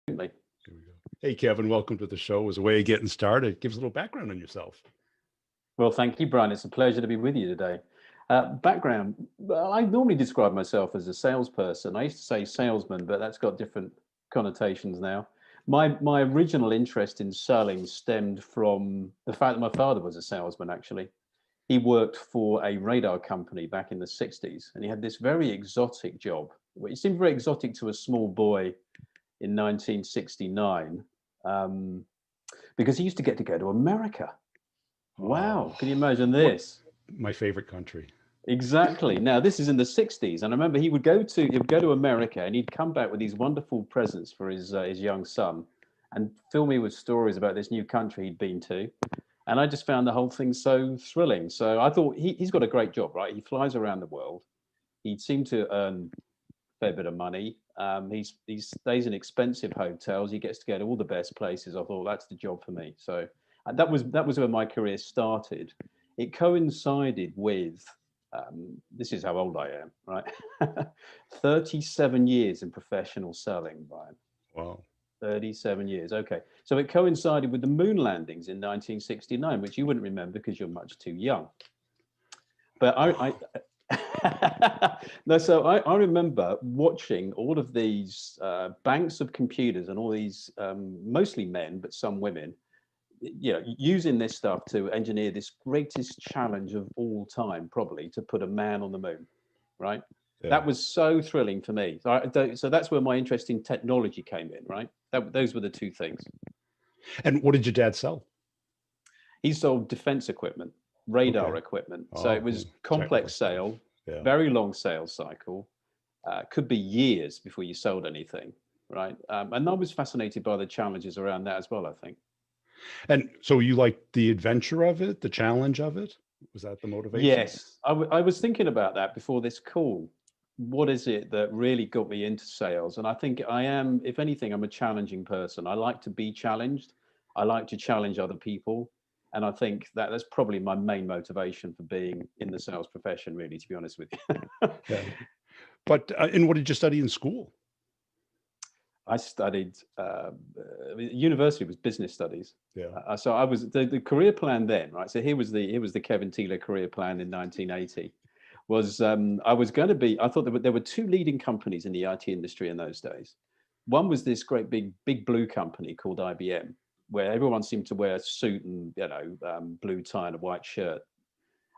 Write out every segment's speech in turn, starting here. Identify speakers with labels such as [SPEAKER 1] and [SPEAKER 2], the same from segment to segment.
[SPEAKER 1] Absolutely.
[SPEAKER 2] Here we go. Hey, Kevin, welcome to the show. As a way of getting started, give us a little background on yourself.
[SPEAKER 1] Well, thank you, Brian. It's a pleasure to be with you today. Background, well, I normally describe myself as a salesperson. I used to say salesman, but that's got different connotations now. My original interest in selling stemmed from the fact that my father was a salesman, actually. He worked for a radar company back in the 60s, and he had this very exotic job. It seemed very exotic to a small boy in 1969, um, because he used to get to go to America.
[SPEAKER 2] Oh,
[SPEAKER 1] Wow, can you imagine
[SPEAKER 2] what
[SPEAKER 1] this?
[SPEAKER 2] my favorite country.
[SPEAKER 1] Exactly. Now, this is in the 60s, and I remember he would go to America, and he'd come back with these wonderful presents for his young son, and fill me with stories about this new country he'd been to. And I just found the whole thing so thrilling. So I thought he's got a great job, right? He flies around the world. He seemed to earn a fair bit of money. He stays in expensive hotels. He gets to go to all the best places. I thought that's the job for me. So that was where my career started. It coincided with this is how old I am, right? 37 years in professional selling, Brian.
[SPEAKER 2] Wow.
[SPEAKER 1] 37 years. Okay. So it coincided with the moon landings in 1969, which you wouldn't remember because you're much too young. But no, so I remember watching all of these banks of computers and all these, mostly men, but some women, using this stuff to engineer this greatest challenge of all time, probably to put a man on the moon, right?
[SPEAKER 2] Yeah.
[SPEAKER 1] That was so thrilling for me. So that's where my interest in technology came in, right? Those were the two things.
[SPEAKER 2] And what did your dad sell?
[SPEAKER 1] He sold defense equipment, radar
[SPEAKER 2] Okay.
[SPEAKER 1] equipment. So it
[SPEAKER 2] Oh, yeah.
[SPEAKER 1] was
[SPEAKER 2] Technical
[SPEAKER 1] complex
[SPEAKER 2] stuff.
[SPEAKER 1] sale,
[SPEAKER 2] Yeah.
[SPEAKER 1] very long sales cycle. Could be years before you sold anything, right? And I was fascinated by the challenges around that as well, I think.
[SPEAKER 2] And so you like the adventure of it, the challenge of it? Was that the motivation?
[SPEAKER 1] Yes, I was thinking about that before this call. What is it that really got me into sales? And I think I am, if anything, I'm a challenging person. I like to be challenged. I like to challenge other people. And I think that's probably my main motivation for being in the sales profession, really, to be honest with you.
[SPEAKER 2] Yeah. But and what did you study in school?
[SPEAKER 1] I studied, university was business studies.
[SPEAKER 2] Yeah.
[SPEAKER 1] So I was the career plan then, right? So here was the Kevin Teeler career plan in 1980. Was I was going to be? I thought there were two leading companies in the IT industry in those days. One was this great big blue company called IBM, where everyone seemed to wear a suit and blue tie and a white shirt.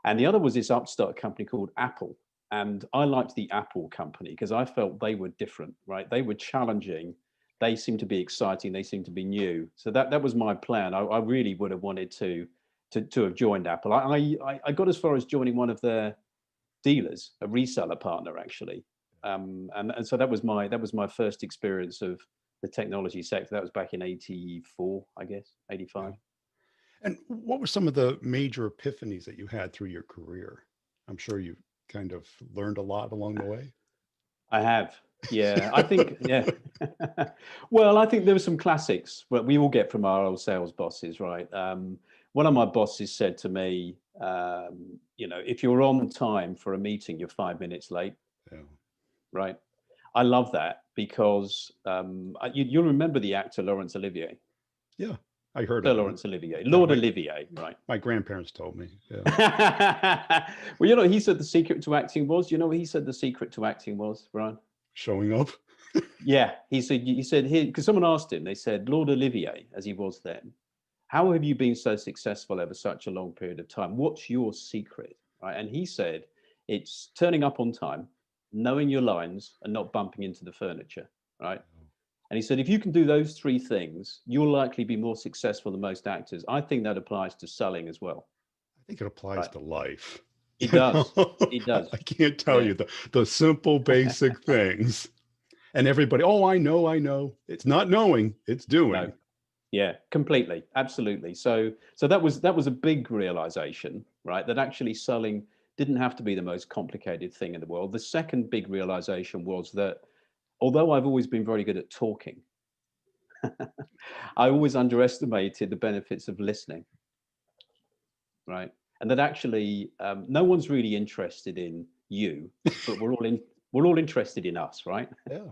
[SPEAKER 1] And the other was this upstart company called Apple. And I liked the Apple company because I felt they were different, right? They were challenging. They seemed to be exciting. They seemed to be new. So that was my plan. I really would have wanted to have joined Apple. I got as far as joining one of their dealers, a reseller partner actually. And so that was my first experience of the technology sector. That was back in 84, I guess,
[SPEAKER 2] Yeah.
[SPEAKER 1] 85.
[SPEAKER 2] And what were some of the major epiphanies that you had through your career? I'm sure you kind of learned a lot along the way.
[SPEAKER 1] I have. Yeah, I think, yeah. Well, I think there were some classics that we all get from our old sales bosses, right? One of my bosses said to me, if you're on time for a meeting, you're 5 minutes late,
[SPEAKER 2] Yeah.
[SPEAKER 1] right? I love that because you'll remember the actor Laurence Olivier,
[SPEAKER 2] Yeah. I heard
[SPEAKER 1] Sir
[SPEAKER 2] of him.
[SPEAKER 1] Laurence Olivier,
[SPEAKER 2] Yeah.
[SPEAKER 1] Lord Olivier, right?
[SPEAKER 2] My grandparents told me. Yeah.
[SPEAKER 1] Well, he said the secret to acting was, you know what he said the secret to acting was, Brian?
[SPEAKER 2] Showing up.
[SPEAKER 1] Yeah, he said here because someone asked him. They said, Lord Olivier, as he was then, how have you been so successful over such a long period of time? What's your secret? Right, and he said, it's turning up on time, knowing your lines, and not bumping into the furniture. Right, and he said, if you can do those three things, you'll likely be more successful than most actors. I think that applies to selling as well.
[SPEAKER 2] I think it applies
[SPEAKER 1] Right,
[SPEAKER 2] to life.
[SPEAKER 1] it
[SPEAKER 2] You know,
[SPEAKER 1] does. It
[SPEAKER 2] I
[SPEAKER 1] does.
[SPEAKER 2] can't tell
[SPEAKER 1] Yeah.
[SPEAKER 2] you the simple basic things. And everybody, oh, I know, I know. It's not knowing, it's
[SPEAKER 1] No.
[SPEAKER 2] doing.
[SPEAKER 1] Yeah, completely, absolutely. So that was a big realization, right? That actually selling didn't have to be the most complicated thing in the world. The second big realization was that although I've always been very good at talking, I always underestimated the benefits of listening, right? And that actually no one's really interested in you, but we're all interested in us, right?
[SPEAKER 2] Yeah.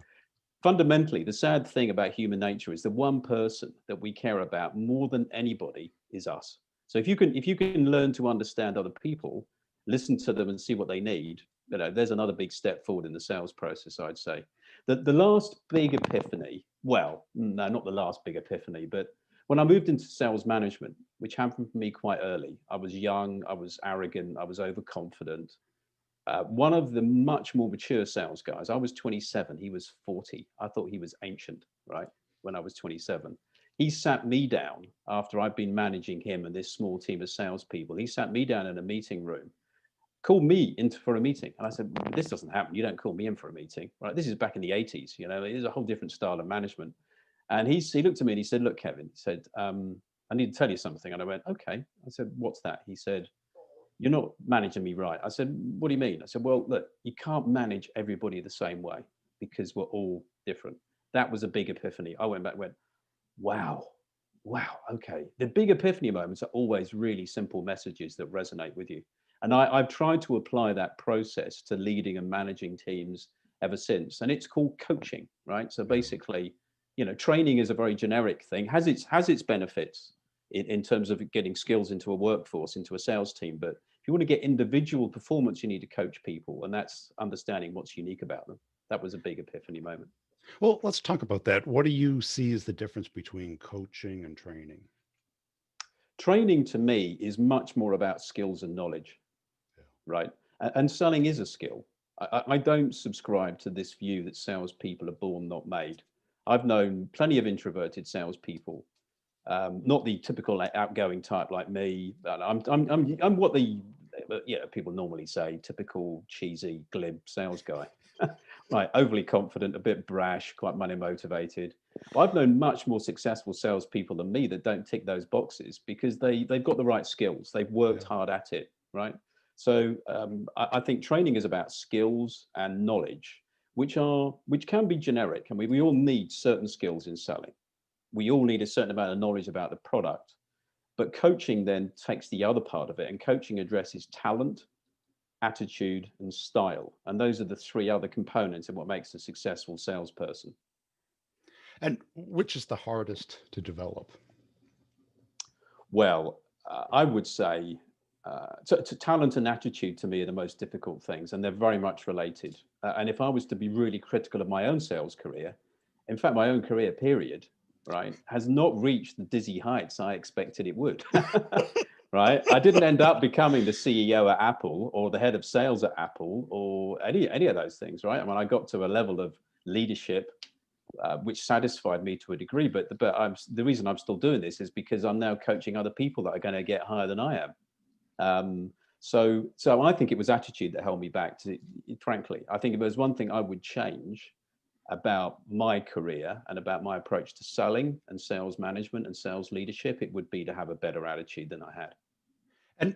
[SPEAKER 1] fundamentally, the sad thing about human nature is the one person that we care about more than anybody is us. So if you can learn to understand other people, listen to them and see what they need, there's another big step forward in the sales process, I'd say. The last big epiphany, well, no, not the last big epiphany, but when I moved into sales management, which happened for me quite early, I was young, I was arrogant, I was overconfident. One of the much more mature sales guys, I was 27, he was 40. I thought he was ancient, right? When I was 27. He sat me down after I'd been managing him and this small team of salespeople. He sat me down in a meeting room, called me in for a meeting. And I said, this doesn't happen. You don't call me in for a meeting, right? This is back in the 80s, it is a whole different style of management. And he looked at me and he said, look, Kevin, he said, I need to tell you something. And I went, okay. I said, what's that? He said, you're not managing me right. I said, what do you mean? I said, well, look, you can't manage everybody the same way because we're all different. That was a big epiphany. I went back and went, wow, okay. The big epiphany moments are always really simple messages that resonate with you. And I've tried to apply that process to leading and managing teams ever since. And it's called coaching, right? So basically, training is a very generic thing, has its benefits in terms of getting skills into a workforce, into a sales team. But if you want to get individual performance, you need to coach people, and that's understanding what's unique about them. That was a big epiphany moment.
[SPEAKER 2] Well, let's talk about that. What do you see as the difference between coaching and training?
[SPEAKER 1] Training to me is much more about skills and knowledge, right? And selling is a skill. I don't subscribe to this view that salespeople are born, not made. I've known plenty of introverted salespeople, not the typical outgoing type like me. I'm what the people normally say, typical cheesy, glib sales guy. Right, overly confident, a bit brash, quite money motivated. But I've known much more successful salespeople than me that don't tick those boxes because they've got the right skills. They've worked hard at it, right? So I think training is about skills and knowledge, which can be generic. I mean, we all need certain skills in selling. We all need a certain amount of knowledge about the product. But coaching then takes the other part of it, and coaching addresses talent, attitude, and style. And those are the three other components of what makes a successful salesperson.
[SPEAKER 2] And which is the hardest to develop?
[SPEAKER 1] Well, I would say talent and attitude to me are the most difficult things, and they're very much related. And if I was to be really critical of my own sales career, in fact, my own career period, right, has not reached the dizzy heights I expected it would. Right? I didn't end up becoming the CEO at Apple or the head of sales at Apple or any of those things, right? I mean, I got to a level of leadership which satisfied me to a degree, but the reason I'm still doing this is because I'm now coaching other people that are going to get higher than I am. So I think it was attitude that held me back. Frankly, I think if there's one thing I would change about my career and about my approach to selling and sales management and sales leadership, it would be to have a better attitude than I had.
[SPEAKER 2] And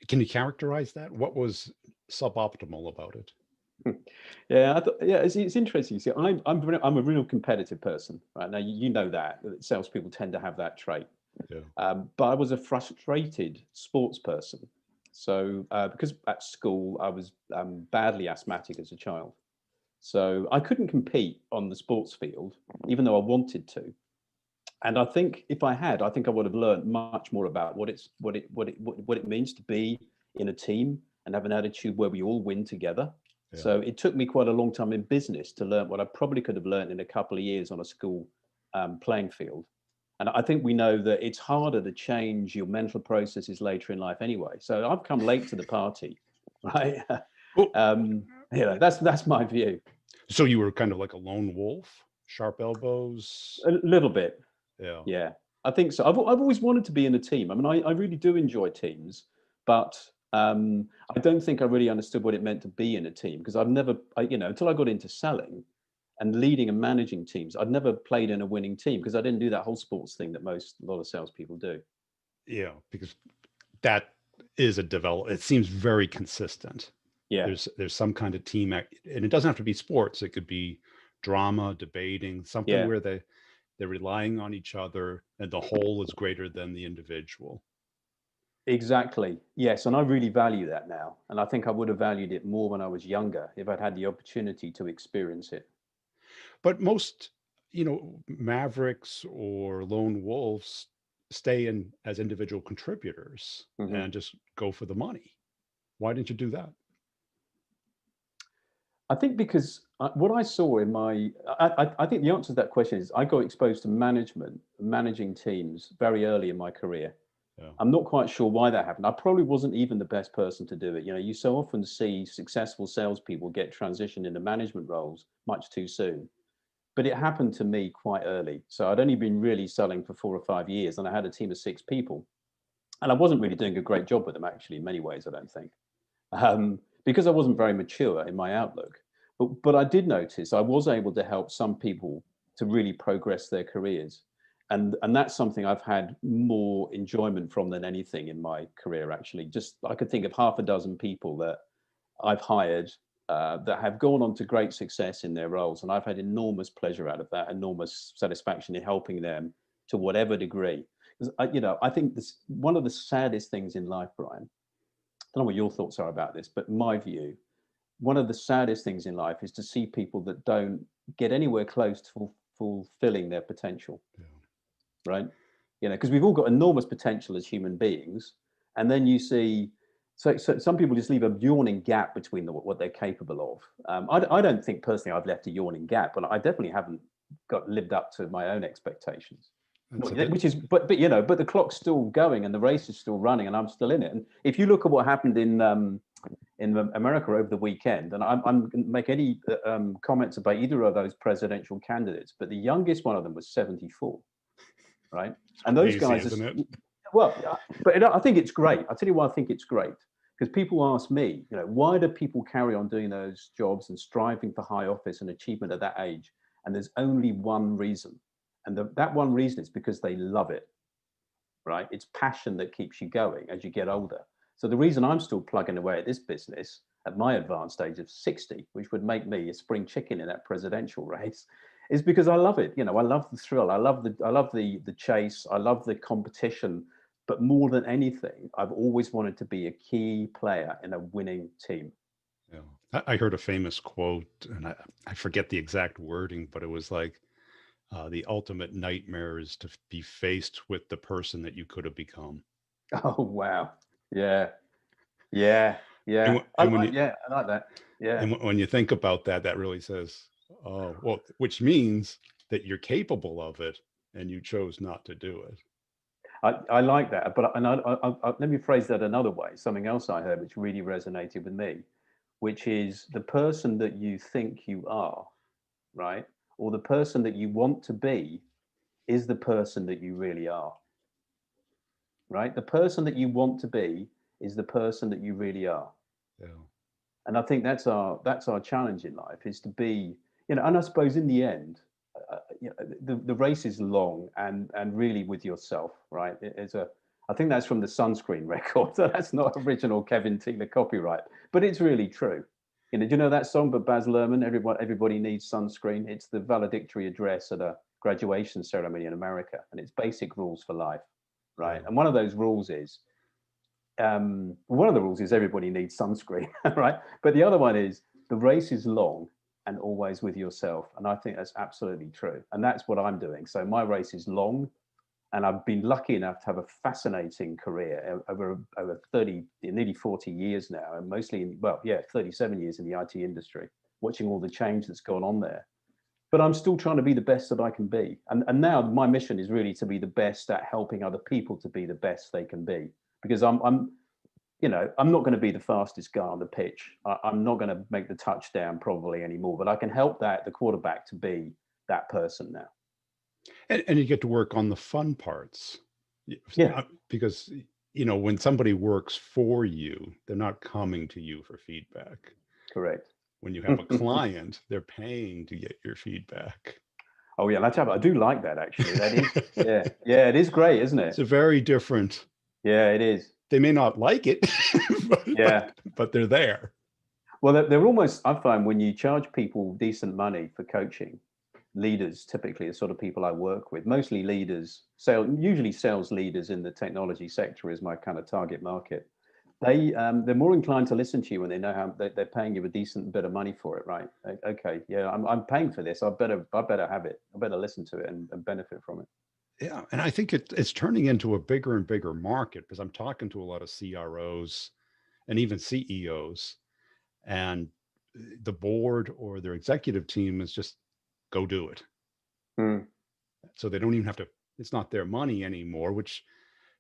[SPEAKER 2] can you characterize that? What was suboptimal about it?
[SPEAKER 1] Yeah, it's interesting. See, I'm a real competitive person, right? Now you know that salespeople tend to have that trait.
[SPEAKER 2] Yeah.
[SPEAKER 1] But I was a frustrated sports person. So because at school I was badly asthmatic as a child, so I couldn't compete on the sports field, even though I wanted to. And I think if I had, I think I would have learned much more about what it means to be in a team and have an attitude where we all win together.
[SPEAKER 2] Yeah.
[SPEAKER 1] So it took me quite a long time in business to learn what I probably could have learned in a couple of years on a school playing field. And I think we know that it's harder to change your mental processes later in life anyway. So I've come late to the party, right? That's my view.
[SPEAKER 2] So you were kind of like a lone wolf, sharp elbows.
[SPEAKER 1] A little bit.
[SPEAKER 2] Yeah.
[SPEAKER 1] Yeah, I think so. I've always wanted to be in a team. I mean, I really do enjoy teams, but I don't think I really understood what it meant to be in a team because I've never, until I got into selling and leading and managing teams, I'd never played in a winning team because I didn't do that whole sports thing that a lot of salespeople do.
[SPEAKER 2] Yeah, because that is it seems very consistent.
[SPEAKER 1] Yeah.
[SPEAKER 2] There's some kind of team act, and it doesn't have to be sports. It could be drama, debating, something where they're relying on each other and the whole is greater than the individual.
[SPEAKER 1] Exactly. Yes. And I really value that now. And I think I would have valued it more when I was younger if I'd had the opportunity to experience it.
[SPEAKER 2] But most, mavericks or lone wolves stay in as individual contributors
[SPEAKER 1] Hmm.
[SPEAKER 2] and just go for the money. Why didn't you do that?
[SPEAKER 1] I think because what I saw in I think the answer to that question is I got exposed to managing teams very early in my career.
[SPEAKER 2] Yeah.
[SPEAKER 1] I'm not quite sure why that happened. I probably wasn't even the best person to do it. You so often see successful salespeople get transitioned into management roles much too soon. But it happened to me quite early. So I'd only been really selling for 4 or 5 years, and I had a team of 6 people. And I wasn't really doing a great job with them, actually, in many ways, I don't think, because I wasn't very mature in my outlook. But I did notice I was able to help some people to really progress their careers. And that's something I've had more enjoyment from than anything in my career, actually. Just I could think of half a dozen people that I've hired that have gone on to great success in their roles. And I've had enormous pleasure out of that, enormous satisfaction in helping them to whatever degree. Because I think this one of the saddest things in life, Brian. I don't know what your thoughts are about this, but in my view, one of the saddest things in life is to see people that don't get anywhere close to fulfilling their potential,
[SPEAKER 2] Yeah.
[SPEAKER 1] right? Because we've all got enormous potential as human beings, and then you see, so some people just leave a yawning gap between what they're capable of. I don't think personally I've left a yawning gap, but I definitely haven't got lived up to my own expectations.
[SPEAKER 2] That's a bit.
[SPEAKER 1] Which is, but but the clock's still going and the race is still running, and I'm still in it. And if you look at what happened in America over the weekend, and I'm going to make any comments about either of those presidential candidates, but the youngest one of them was 74, right?
[SPEAKER 2] It's
[SPEAKER 1] And those
[SPEAKER 2] crazy,
[SPEAKER 1] guys
[SPEAKER 2] isn't it?
[SPEAKER 1] are, well, but I think it's great. I'll tell you why I think it's great. Because people ask me, why do people carry on doing those jobs and striving for high office and achievement at that age? And there's only one reason. And that one reason is because they love it, right? It's passion that keeps you going as you get older. So the reason I'm still plugging away at this business at my advanced age of 60, which would make me a spring chicken in that presidential race, is because I love it. I love the thrill. I love the chase. I love the competition. But more than anything, I've always wanted to be a key player in a winning team.
[SPEAKER 2] Yeah. I heard a famous quote, and I forget the exact wording, but it was like, the ultimate nightmare is to be faced with the person that you could have become.
[SPEAKER 1] Oh wow. Yeah. Yeah.
[SPEAKER 2] And,
[SPEAKER 1] Yeah.
[SPEAKER 2] and when you
[SPEAKER 1] Yeah, I like that. Yeah.
[SPEAKER 2] and when you think about that, that really says, oh, well, which means that you're capable of it, and you chose not to do it.
[SPEAKER 1] I like that, but let me phrase that another way. Something else I heard which really resonated with me, which is the person that you think you are, right? Or the person that you want to be is the person that you really are, right? The person that you want to be is the person that you really are.
[SPEAKER 2] Yeah.
[SPEAKER 1] And I think that's our challenge in life is to be, and I suppose in the end, the race is long and really with yourself, right? I think that's from the sunscreen record. So that's not original Kevin Teeler copyright, but it's really true. Do you know that song by Baz Luhrmann? Everybody needs sunscreen. It's the valedictory address at a graduation ceremony in America, and it's basic rules for life, right?
[SPEAKER 2] Yeah.
[SPEAKER 1] And one of those rules is one of the rules is everybody needs sunscreen, right? But the other one is the race is long and always with yourself. And I think that's absolutely true. And that's what I'm doing. So my race is long, and I've been lucky enough to have a fascinating career over 30, nearly 40 years now, and mostly, 37 years in the IT industry, watching all the change that's gone on there. But I'm still trying to be the best that I can be. And now my mission is really to be the best at helping other people to be the best they can be. Because I'm not going to be the fastest guy on the pitch. I'm not going to make the touchdown probably anymore, but I can help the quarterback to be that person now.
[SPEAKER 2] And you get to work on the fun parts.
[SPEAKER 1] Yeah.
[SPEAKER 2] Because, when somebody works for you, they're not coming to you for feedback.
[SPEAKER 1] Correct.
[SPEAKER 2] When you have a client, they're paying to get your feedback.
[SPEAKER 1] Oh yeah, I do like that actually. That is, yeah, it is great, isn't it?
[SPEAKER 2] It's a very different.
[SPEAKER 1] Yeah, it is.
[SPEAKER 2] They may not like it, but they're there.
[SPEAKER 1] Well, they're almost. I find when you charge people decent money for coaching, leaders typically the sort of people I work with, mostly leaders, usually sales leaders in the technology sector is my kind of target market. they're more inclined to listen to you when they know how they're paying you a decent bit of money for it, right? Okay, yeah, I'm paying for this. I better have it. I better listen to it and benefit from it.
[SPEAKER 2] Yeah, and I think it's turning into a bigger and bigger market because I'm talking to a lot of CROs and even CEOs, and the board or their executive team is just go do it.
[SPEAKER 1] Mm.
[SPEAKER 2] So they don't even have to, it's not their money anymore, which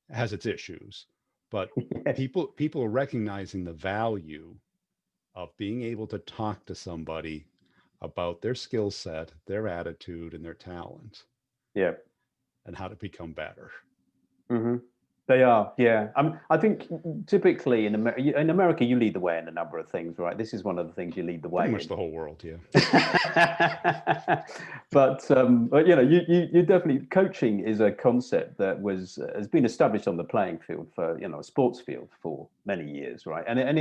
[SPEAKER 2] has its issues. But
[SPEAKER 1] Yes.
[SPEAKER 2] people are recognizing the value of being able to talk to somebody about their skill set, their attitude, and their talent.
[SPEAKER 1] Yeah.
[SPEAKER 2] And how to become better.
[SPEAKER 1] Mm-hmm. They are, yeah. I think typically in America, you lead the way in a number of things, right? This is one of the things you lead the way
[SPEAKER 2] Pretty much
[SPEAKER 1] in.
[SPEAKER 2] the whole world, yeah.
[SPEAKER 1] But you know, you definitely, coaching is a concept that has been established on the playing field for, you know, a sports field for many years, right? And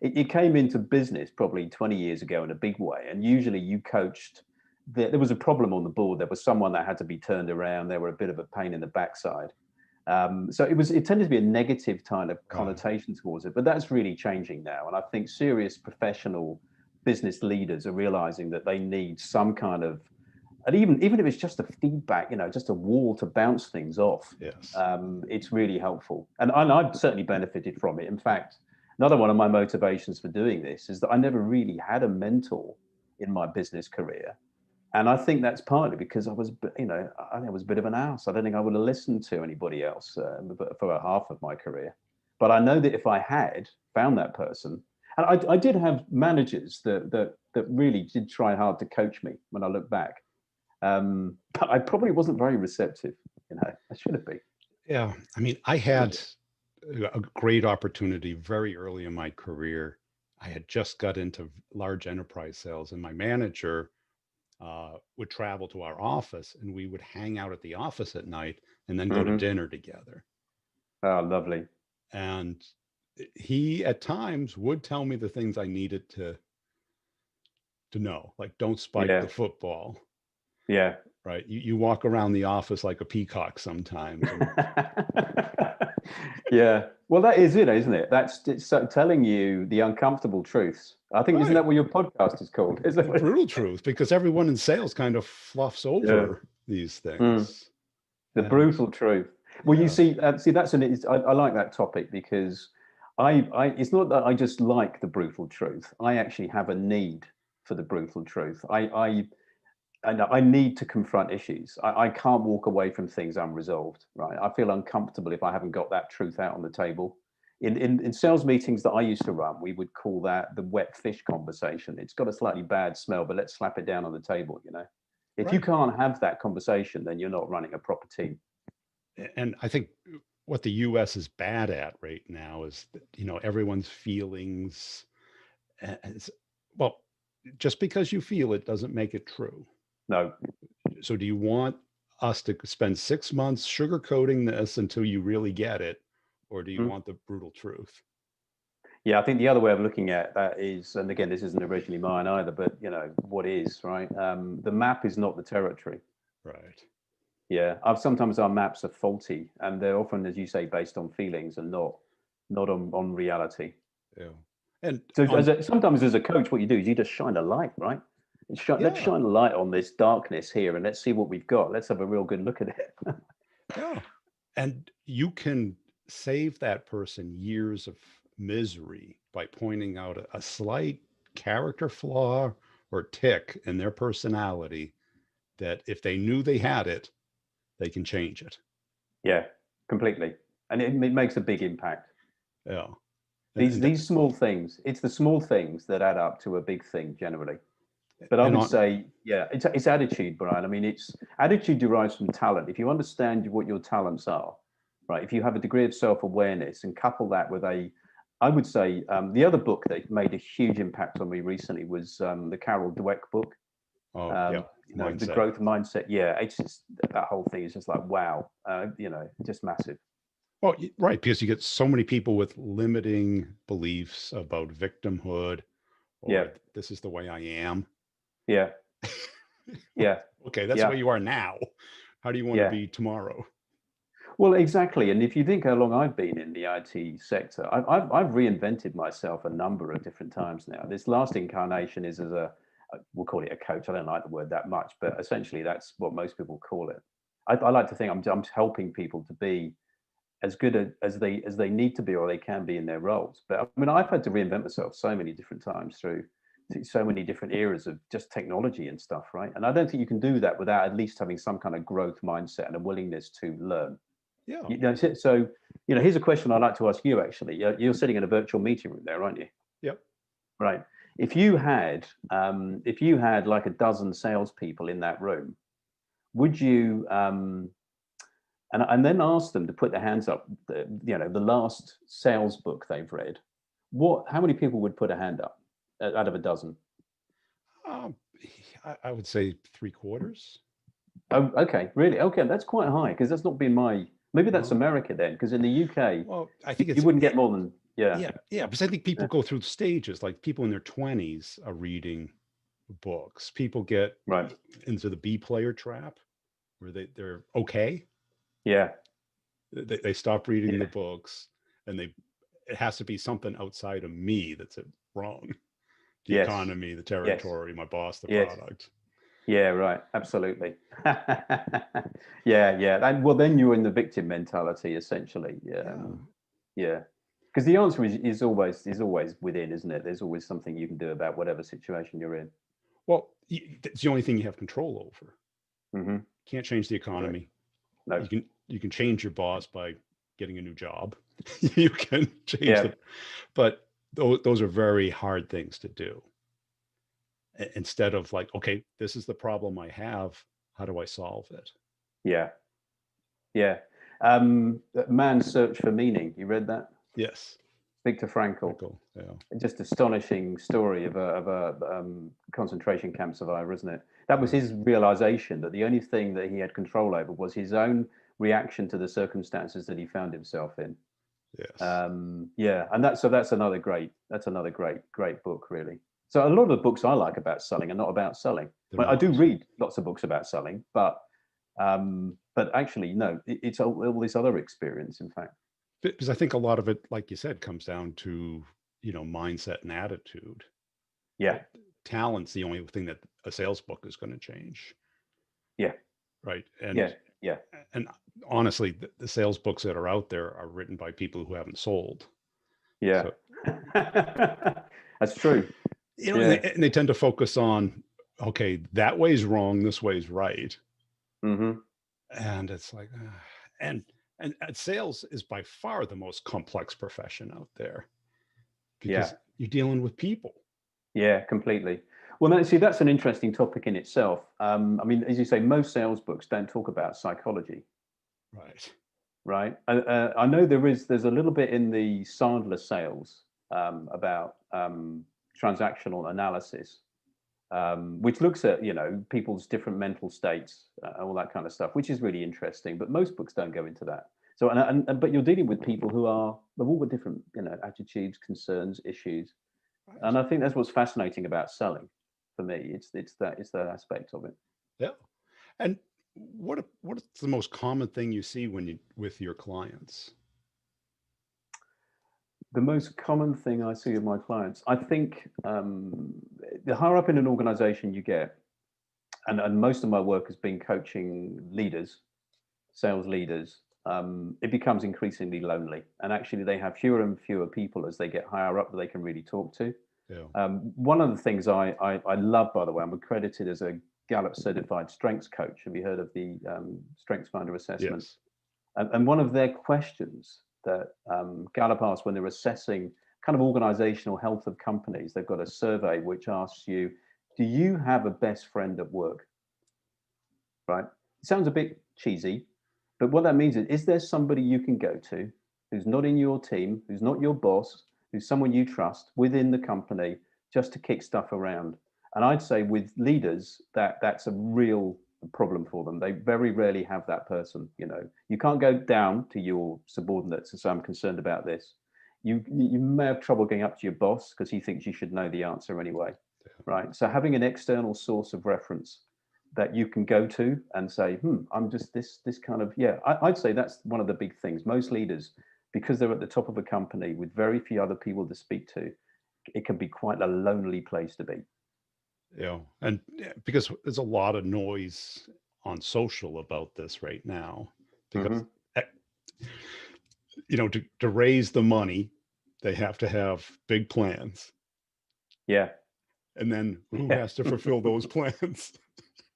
[SPEAKER 1] it came into business probably 20 years ago in a big way. And usually you coached. There was a problem on the board. There was someone that had to be turned around. They were a bit of a pain in the backside. So it tended to be a negative kind of connotation towards it, but that's really changing now. And I think serious professional business leaders are realizing that they need some kind of, and even if it's just a feedback, you know, just a wall to bounce things off.
[SPEAKER 2] Yes.
[SPEAKER 1] It's really helpful. And I've certainly benefited from it. In fact, another one of my motivations for doing this is that I never really had a mentor in my business career. And I think that's partly because I was, you know, I was a bit of an ass. I don't think I would have listened to anybody else for half of my career. But I know that if I had found that person, and I did have managers that really did try hard to coach me when I look back. But I probably wasn't very receptive. You know, I should have been.
[SPEAKER 2] Yeah. I mean, I had a great opportunity very early in my career. I had just got into large enterprise sales, and my manager would travel to our office, and we would hang out at the office at night and then go to dinner together.
[SPEAKER 1] Oh, lovely.
[SPEAKER 2] And he at times would tell me the things I needed to know, like don't spike the football.
[SPEAKER 1] Yeah.
[SPEAKER 2] Right. You walk around the office like a peacock sometimes.
[SPEAKER 1] Yeah. Well, that is it, isn't it? It's telling you the uncomfortable truths. I think, isn't that what your podcast is called? Is that
[SPEAKER 2] brutal truth? Because everyone in sales kind of fluffs over these things.
[SPEAKER 1] The brutal truth. Well, you see, that's I like that topic because it's not that I just like the brutal truth. I actually have a need for the brutal truth. I need to confront issues. I can't walk away from things unresolved, right? I feel uncomfortable if I haven't got that truth out on the table. In sales meetings that I used to run, we would call that the wet fish conversation. It's got a slightly bad smell, but let's slap it down on the table, you know? If you can't have that conversation, then you're not running a proper team.
[SPEAKER 2] And I think what the US is bad at right now is, you know, everyone's feelings. Well, just because you feel it doesn't make it true.
[SPEAKER 1] No.
[SPEAKER 2] So do you want us to spend 6 months sugarcoating this until you really get it? Or do you want the brutal truth?
[SPEAKER 1] Yeah, I think the other way of looking at that is, and again, this isn't originally mine either, but you know, what is, right? The map is not the territory.
[SPEAKER 2] Right.
[SPEAKER 1] Yeah. Sometimes our maps are faulty and they're often, as you say, based on feelings and not on reality.
[SPEAKER 2] Yeah. And
[SPEAKER 1] so sometimes as a coach, what you do is you just shine a light, right? Let's shine a light on this darkness here and let's see what we've got. Let's have a real good look at it.
[SPEAKER 2] Yeah. And you can save that person years of misery by pointing out a slight character flaw or tick in their personality that if they knew they had it, they can change it.
[SPEAKER 1] Yeah, completely. And it makes a big impact.
[SPEAKER 2] Yeah.
[SPEAKER 1] These small things, it's the small things that add up to a big thing generally. But I would say, yeah, it's attitude, Brian. I mean, attitude derives from talent. If you understand what your talents are, right? If you have a degree of self-awareness and couple that with I would say the other book that made a huge impact on me recently was the Carol Dweck book. You know, the growth mindset. Yeah, it's just that whole thing is just like wow. You know, just massive.
[SPEAKER 2] Well, right, because you get so many people with limiting beliefs about victimhood, or this is the way I am.
[SPEAKER 1] Yeah. Yeah.
[SPEAKER 2] Okay, that's the way you are now. How do you want to be tomorrow?
[SPEAKER 1] Well, exactly. And if you think how long I've been in the IT sector, I've reinvented myself a number of different times now. This last incarnation is as we'll call it a coach. I don't like the word that much, but essentially that's what most people call it. I like to think I'm helping people to be as good as they need to be or they can be in their roles. But I mean, I've had to reinvent myself so many different times through so many different eras of just technology and stuff, right? And I don't think you can do that without at least having some kind of growth mindset and a willingness to learn.
[SPEAKER 2] Yeah.
[SPEAKER 1] You know, so here's a question I'd like to ask you. Actually, you're sitting in a virtual meeting room there, aren't you?
[SPEAKER 2] Yep.
[SPEAKER 1] Right. If you had like a dozen salespeople in that room, would you and then ask them to put their hands up? The last sales book they've read. How many people would put a hand up out of a dozen?
[SPEAKER 2] Um, I would say 3/4.
[SPEAKER 1] Oh, okay, really? Okay, that's quite high because that's not been my. Maybe that's
[SPEAKER 2] No.
[SPEAKER 1] America then, because in the UK,
[SPEAKER 2] Well, I think
[SPEAKER 1] you wouldn't get more than
[SPEAKER 2] yeah, because I think people
[SPEAKER 1] yeah,
[SPEAKER 2] go through stages. Like people in their 20s are reading books. People get
[SPEAKER 1] right,
[SPEAKER 2] into the B player trap where they're okay.
[SPEAKER 1] yeah,
[SPEAKER 2] They stop reading the
[SPEAKER 1] yeah,
[SPEAKER 2] books, and it has to be something outside of me that's wrong. The
[SPEAKER 1] yes,
[SPEAKER 2] economy, the
[SPEAKER 1] yes,
[SPEAKER 2] territory, my boss, the
[SPEAKER 1] yes,
[SPEAKER 2] product.
[SPEAKER 1] yeah, right, absolutely, yeah, and well, then you're in the victim mentality essentially,
[SPEAKER 2] Yeah.
[SPEAKER 1] yeah, because the answer is always within, isn't it? There's always something you can do about whatever situation you're in.
[SPEAKER 2] Well, it's the only thing you have control over.
[SPEAKER 1] Hmm.
[SPEAKER 2] Can't change the
[SPEAKER 1] Correct.
[SPEAKER 2] economy.
[SPEAKER 1] No.
[SPEAKER 2] You can change your boss by getting a new job. You can change
[SPEAKER 1] Yeah.
[SPEAKER 2] the, but those are very hard things to do. Instead of like, okay, this is the problem I have. How do I solve it?
[SPEAKER 1] Yeah. Yeah. Man's Search for Meaning. You read that?
[SPEAKER 2] Yes.
[SPEAKER 1] Viktor Frankl.
[SPEAKER 2] Michael. Yeah.
[SPEAKER 1] Just astonishing story of a concentration camp survivor, isn't it? That was
[SPEAKER 2] Yeah.
[SPEAKER 1] his realization that the only thing that he had control over was his own reaction to the circumstances that he found himself in.
[SPEAKER 2] Yes.
[SPEAKER 1] Yeah, and that's another great book, really. So a lot of the books I like about selling are not about selling.
[SPEAKER 2] They're
[SPEAKER 1] Well, I do
[SPEAKER 2] not.
[SPEAKER 1] read lots of books about selling, but actually, no, it's all this other experience, in fact.
[SPEAKER 2] Because I think a lot of it, like you said, comes down to, mindset and attitude.
[SPEAKER 1] Yeah,
[SPEAKER 2] Talent's the only thing that a sales book is going to change.
[SPEAKER 1] yeah,
[SPEAKER 2] Right.
[SPEAKER 1] yeah, yeah,
[SPEAKER 2] And honestly, the sales books that are out there are written by people who haven't sold.
[SPEAKER 1] yeah.
[SPEAKER 2] So,
[SPEAKER 1] That's true.
[SPEAKER 2] and
[SPEAKER 1] Yeah.
[SPEAKER 2] they tend to focus on, okay, that way's wrong, this way's right.
[SPEAKER 1] Hmm.
[SPEAKER 2] And it's like, and sales is by far the most complex profession out there
[SPEAKER 1] Yeah.
[SPEAKER 2] because you're dealing with people.
[SPEAKER 1] Yeah, completely. Well, see, that's an interesting topic in itself. I mean, as you say, most sales books don't talk about psychology,
[SPEAKER 2] Right.
[SPEAKER 1] right? I know there's a little bit in the Sandler sales about transactional analysis, which looks at people's different mental states, all that kind of stuff, which is really interesting. But most books don't go into that. So, but you're dealing with people who've all got different attitudes, concerns, issues.
[SPEAKER 2] Right.
[SPEAKER 1] And I think that's what's fascinating about selling for me. It's that aspect of it.
[SPEAKER 2] Yeah. And what is the most common thing you see when you with your clients?
[SPEAKER 1] The most common thing I see with my clients, I think, the higher up in an organization you get, and most of my work has been coaching leaders, sales leaders, it becomes increasingly lonely. And actually, they have fewer and fewer people as they get higher up that they can really talk to.
[SPEAKER 2] Yeah.
[SPEAKER 1] One of the things I love, by the way, I'm accredited as a Gallup certified strengths coach. Have you heard of the Strengths Finder assessment?
[SPEAKER 2] Yes.
[SPEAKER 1] And one of their questions that Gallup asks when they're assessing kind of organizational health of companies, they've got a survey which asks you, do you have a best friend at work? Right? It sounds a bit cheesy, but what that means is there somebody you can go to who's not in your team, who's not your boss, who's someone you trust within the company just to kick stuff around? And I'd say with leaders that's a real problem for them. They very rarely have that person. You can't go down to your subordinates and say, I'm concerned about this. You may have trouble getting up to your boss because he thinks you should know the answer anyway. Right. So having an external source of reference that you can go to and say, I'm just this kind of, yeah, I'd say that's one of the big things. Most leaders, because they're at the top of a company with very few other people to speak to, it can be quite a lonely place to be.
[SPEAKER 2] And because there's a lot of noise on social about this right now, because to raise the money, they have to have big plans.
[SPEAKER 1] Yeah.
[SPEAKER 2] And then who has to fulfill those plans?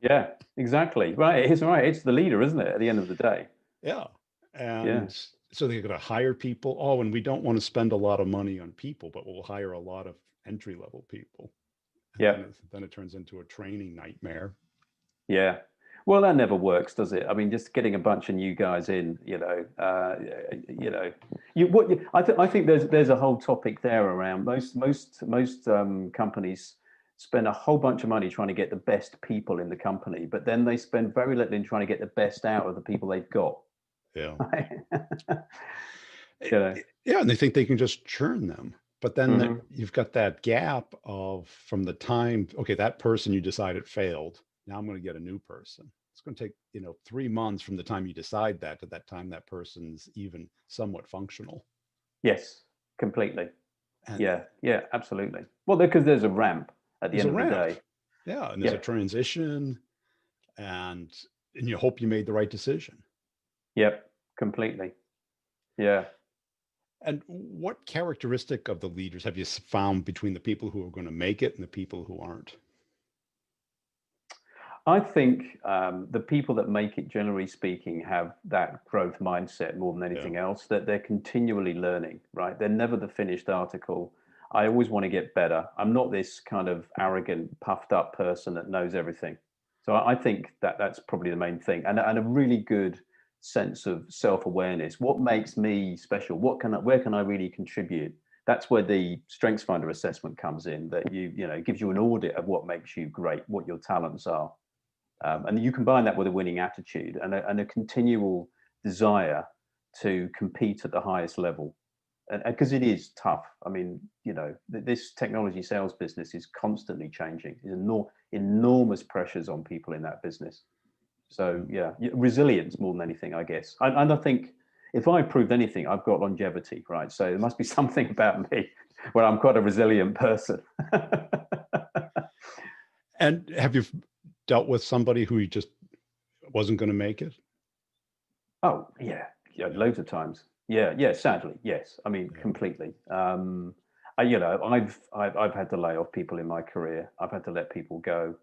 [SPEAKER 1] Yeah, exactly. Right. It's right. It's the leader, isn't it? At the end of the day.
[SPEAKER 2] Yeah. And so they're going to hire people. Oh, and we don't want to spend a lot of money on people, but we'll hire a lot of entry level people. And then it turns into a training nightmare.
[SPEAKER 1] Yeah. Well, that never works, does it? I mean, just getting a bunch of new guys in, I think there's a whole topic there around most companies spend a whole bunch of money trying to get the best people in the company, but then they spend very little in trying to get the best out of the people they've got.
[SPEAKER 2] Yeah.
[SPEAKER 1] Yeah,
[SPEAKER 2] and they think they can just churn them. But then you've got that gap from the time, okay, that person you decided failed. Now I'm going to get a new person. It's going to take, 3 months from the time you decide that to that time that person's even somewhat functional.
[SPEAKER 1] Yes, completely. And yeah, absolutely. Well, because there's a ramp at the end of the day.
[SPEAKER 2] Yeah, and there's a transition, and you hope you made the right decision.
[SPEAKER 1] Yep, completely. Yeah.
[SPEAKER 2] And what characteristic of the leaders have you found between the people who are going to make it and the people who aren't?
[SPEAKER 1] I think the people that make it, generally speaking, have that growth mindset more than anything else, that they're continually learning, right? They're never the finished article. I always want to get better. I'm not this kind of arrogant, puffed up person that knows everything. So I think that's probably the main thing. And a really good sense of self-awareness. What makes me special? Where can I really contribute? That's where the StrengthsFinder assessment comes in, that it gives you an audit of what makes you great, what your talents are. And you combine that with a winning attitude and a continual desire to compete at the highest level. And because it is tough. I mean, this technology sales business is constantly changing. There's enormous pressures on people in that business. So yeah, resilience more than anything, I guess. And I think if I proved anything, I've got longevity, right? So there must be something about me where I'm quite a resilient person.
[SPEAKER 2] And have you dealt with somebody who just wasn't going to make it?
[SPEAKER 1] Oh yeah, loads of times. Yeah, sadly, yes. I mean, completely. I've had to lay off people in my career. I've had to let people go.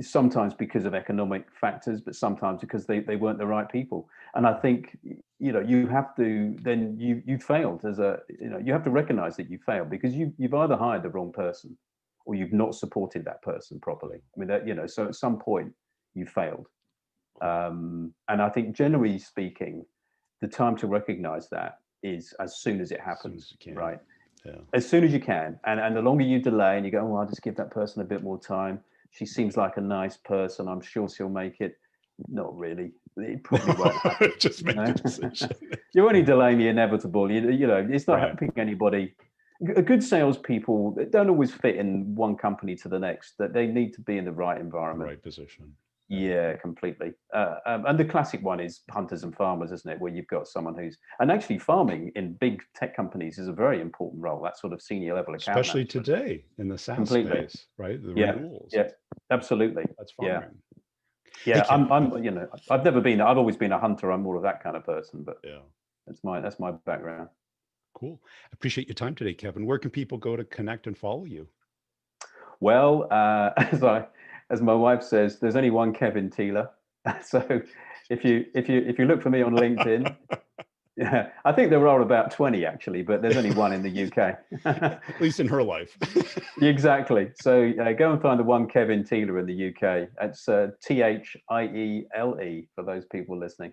[SPEAKER 1] Sometimes because of economic factors, but sometimes because they weren't the right people. And I think, you have to, then you failed you have to recognize that you failed because you've either hired the wrong person or you've not supported that person properly. I mean, so at some point you failed. And I think generally speaking, the time to recognize that is as soon as it happens, right?
[SPEAKER 2] Yeah.
[SPEAKER 1] As soon as you can. And the longer you delay and you go, I'll just give that person a bit more time. She seems like a nice person. I'm sure she'll make it. Not really. It probably won't happen.
[SPEAKER 2] Just make the decision.
[SPEAKER 1] You're only delaying the inevitable. It's not helping anybody. Good salespeople don't always fit in one company to the next. That they need to be in the right environment,
[SPEAKER 2] right position.
[SPEAKER 1] Yeah, completely. And the classic one is hunters and farmers, isn't it? Where you've got someone and actually farming in big tech companies is a very important role. That sort of senior level account
[SPEAKER 2] especially
[SPEAKER 1] management.
[SPEAKER 2] Today in the SaaS space, right? The renewals.
[SPEAKER 1] Yeah, absolutely.
[SPEAKER 2] That's farming.
[SPEAKER 1] Yeah, hey, I've always been a hunter. I'm more of that kind of person, but that's my background.
[SPEAKER 2] Cool. Appreciate your time today, Kevin. Where can people go to connect and follow you?
[SPEAKER 1] Well, as my wife says, there's only one Kevin Teeler. So if you look for me on LinkedIn, yeah, I think there are about 20 actually, but there's only one in the UK.
[SPEAKER 2] At least in her life.
[SPEAKER 1] Exactly. So go and find the one Kevin Teeler in the UK. It's Thiele for those people listening.